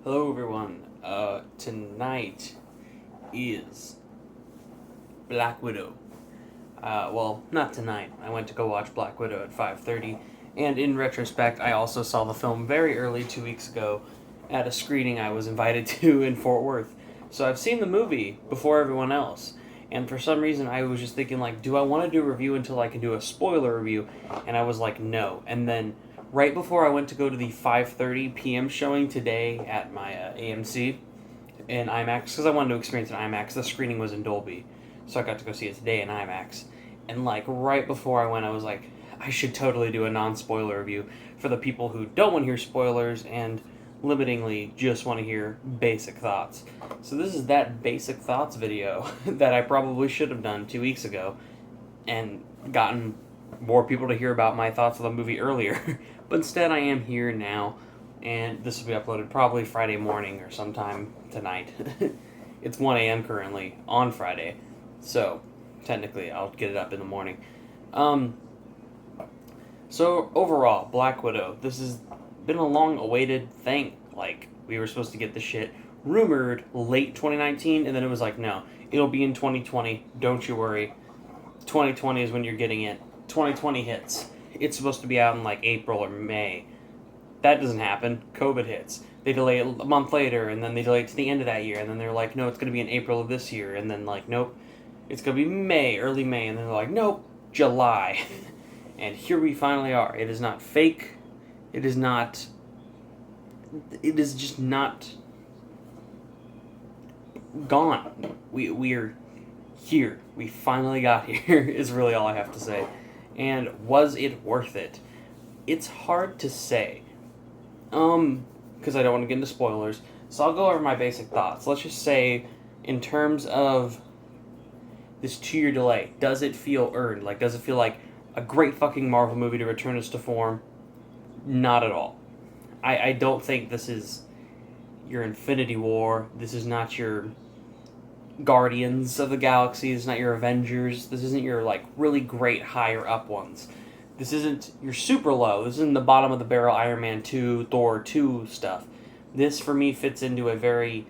Hello everyone. Tonight is Black Widow. Well, not tonight. I went to go watch Black Widow at 5:30, and in retrospect, I also saw the film very early 2 weeks ago at a screening I was invited to in Fort Worth. So I've seen the movie before everyone else. And for some reason, I was just thinking, like, do I want to do a review until I can do a spoiler review? And I was like, no. And then right before I went to go to the 5:30 p.m. showing today at my AMC in IMAX, because I wanted to experience an IMAX. The screening was in Dolby, so I got to go see it today in IMAX. And like right before I went, I was like, I should totally do a non-spoiler review for the people who don't want to hear spoilers and limitingly just want to hear basic thoughts. So this is that basic thoughts video that I probably should have done 2 weeks ago and gotten more people to hear about my thoughts of the movie earlier. But instead I am here now, and this will be uploaded probably Friday morning or sometime tonight. It's 1 a.m. currently on Friday, so technically I'll get it up in the morning. So overall, Black Widow, this has been a long-awaited thing. Like, we were supposed to get this shit rumored late 2019, and then it was like, no, it'll be in 2020, don't you worry. 2020 is when you're getting it. 2020 hits. It's supposed to be out in like April or May. That doesn't happen. COVID hits. They delay it a month later, and then they delay it to the end of that year, and then they're like, no, it's going to be in April of this year, and then like, nope, it's going to be May, early May, and then they're like, nope, July. And here we finally are. It is not fake. It is just not gone. We are here. We finally got here, is really all I have to say. And was it worth it? It's hard to say. Because I don't want to get into spoilers. So I'll go over my basic thoughts. Let's just say, in terms of this 2-year delay, does it feel earned? Like, does it feel like a great fucking Marvel movie to return us to form? Not at all. I don't think this is your Infinity War. This is not your Guardians of the Galaxy. This is not your Avengers. This isn't your, like, really great higher up ones. This isn't your super low. This isn't the bottom of the barrel Iron Man 2, Thor 2 stuff. This, for me, fits into a very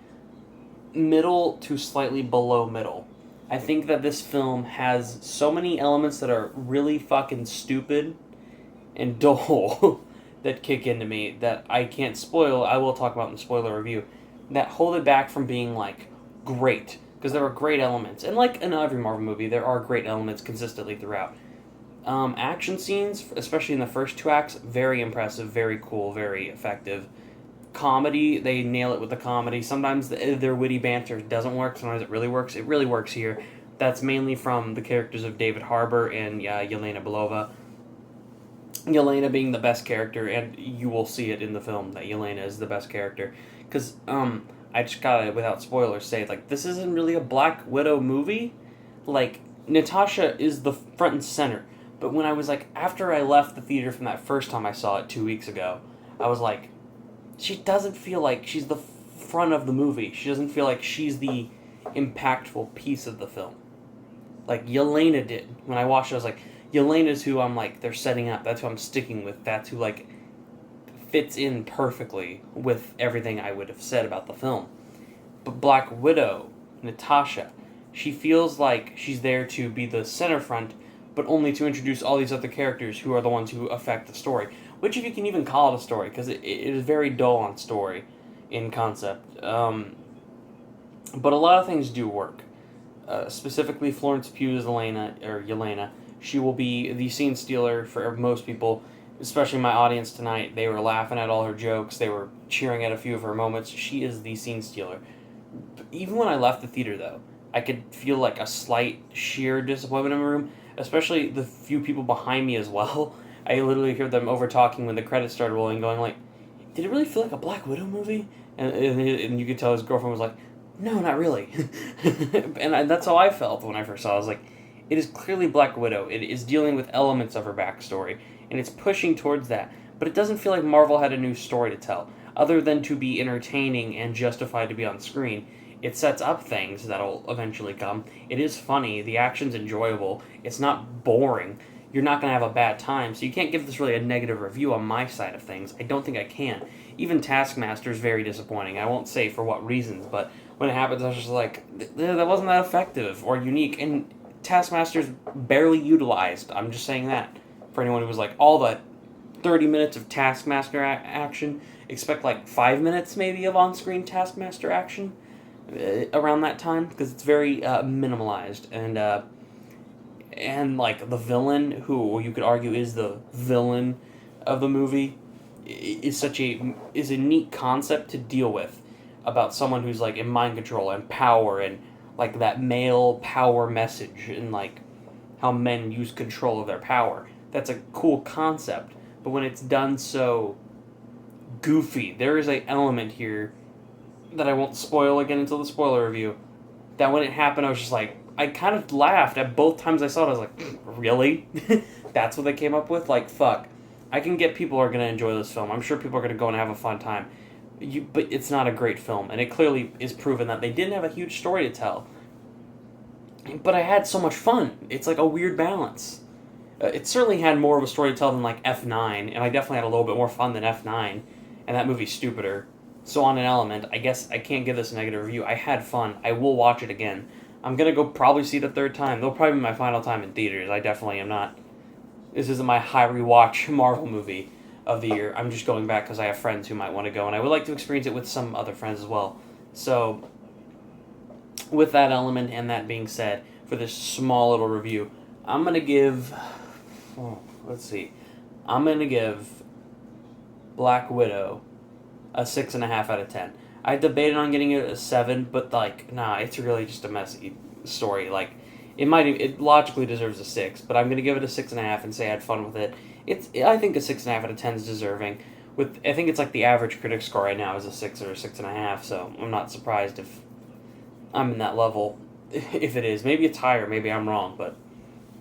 middle to slightly below middle. I think that this film has so many elements that are really fucking stupid and dull that kick into me that I can't spoil. I will talk about in the spoiler review. That hold it back from being, like, great. Because there are great elements. And like in every Marvel movie, there are great elements consistently throughout. Action scenes, especially in the first 2 acts, very impressive, very cool, very effective. Comedy, they nail it with the comedy. Sometimes their witty banter doesn't work. Sometimes it really works. It really works here. That's mainly from the characters of David Harbour and Yelena Belova. Yelena being the best character, and you will see it in the film that Yelena is the best character. Because, I just gotta, without spoilers, say, like, this isn't really a Black Widow movie. Like, Natasha is the front and center. But when I was, like, after I left the theater from that first time I saw it 2 weeks ago, I was like, she doesn't feel like she's the front of the movie. She doesn't feel like she's the impactful piece of the film. Like, Yelena did. When I watched it, I was like, Yelena's who I'm, like, they're setting up. That's who I'm sticking with. That's who, like, fits in perfectly with everything I would have said about the film. But Black Widow, Natasha, she feels like she's there to be the center front, but only to introduce all these other characters who are the ones who affect the story. Which, if you can even call it a story, because it is very dull on story in concept. But a lot of things do work. Specifically, Florence Pugh's Yelena. She will be the scene stealer for most people, especially my audience tonight. They were laughing at all her jokes. They were cheering at a few of her moments. She is the scene stealer. Even when I left the theater, though, I could feel like a slight sheer disappointment in my room, especially the few people behind me as well. I literally heard them over-talking when the credits started rolling, going like, did it really feel like a Black Widow movie? And you could tell his girlfriend was like, no, not really. and that's how I felt when I first saw it. I was like, it is clearly Black Widow. It is dealing with elements of her backstory, and it's pushing towards that. But it doesn't feel like Marvel had a new story to tell, other than to be entertaining and justified to be on screen. It sets up things that'll eventually come. It is funny. The action's enjoyable. It's not boring. You're not going to have a bad time, so you can't give this really a negative review on my side of things. I don't think I can. Even Taskmaster is very disappointing. I won't say for what reasons, but when it happens, I was just like, that wasn't that effective or unique. And Taskmaster's barely utilized. I'm just saying that. For anyone who was like, all the 30 minutes of Taskmaster action, expect like 5 minutes maybe of on-screen Taskmaster action around that time, because it's very minimalized. And like the villain, who you could argue is the villain of the movie, is a neat concept to deal with, about someone who's like in mind control and power, and like that male power message, and like how men use control of their power. That's a cool concept, but when it's done so goofy, there is an element here that I won't spoil again until the spoiler review, that when it happened, I was just like, I kind of laughed at both times I saw it. I was like, really? That's what they came up with? Like, fuck. I can get people are going to enjoy this film. I'm sure people are going to go and have a fun time. But it's not a great film, and it clearly is proven that they didn't have a huge story to tell. But I had so much fun. It's like a weird balance. It certainly had more of a story to tell than like F9, and I definitely had a little bit more fun than F9, and that movie's stupider. So on an element, I guess I can't give this a negative review. I had fun. I will watch it again. I'm going to go probably see it a third time. They'll probably be my final time in theaters. I definitely am not. This isn't my high rewatch Marvel movie of the year. I'm just going back because I have friends who might want to go, and I would like to experience it with some other friends as well. So, with that element and that being said, for this small little review, I'm going to give... let's see. I'm going to give Black Widow a 6.5 out of 10. I debated on getting it a 7, but like, nah, it's really just a messy story. Like, it logically deserves a 6, but I'm gonna give it a 6.5 and say I had fun with it. I think a 6.5 out of 10 is deserving. I think it's like the average critic score right now is a 6 or a 6.5, so I'm not surprised if I'm in that level. If it is, maybe it's higher, maybe I'm wrong, but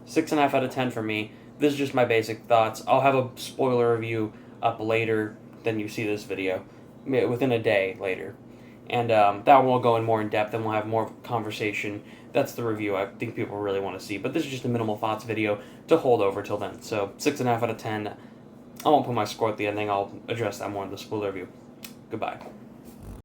6.5 out of 10 for me. This is just my basic thoughts. I'll have a spoiler review up later than you see this video, within a day later. And that one will go in more in depth, and we'll have more conversation. That's the review I think people really want to see. But this is just a minimal thoughts video to hold over till then. So 6.5 out of 10. I won't put my score at the ending. I'll address that more in the spoiler review. Goodbye.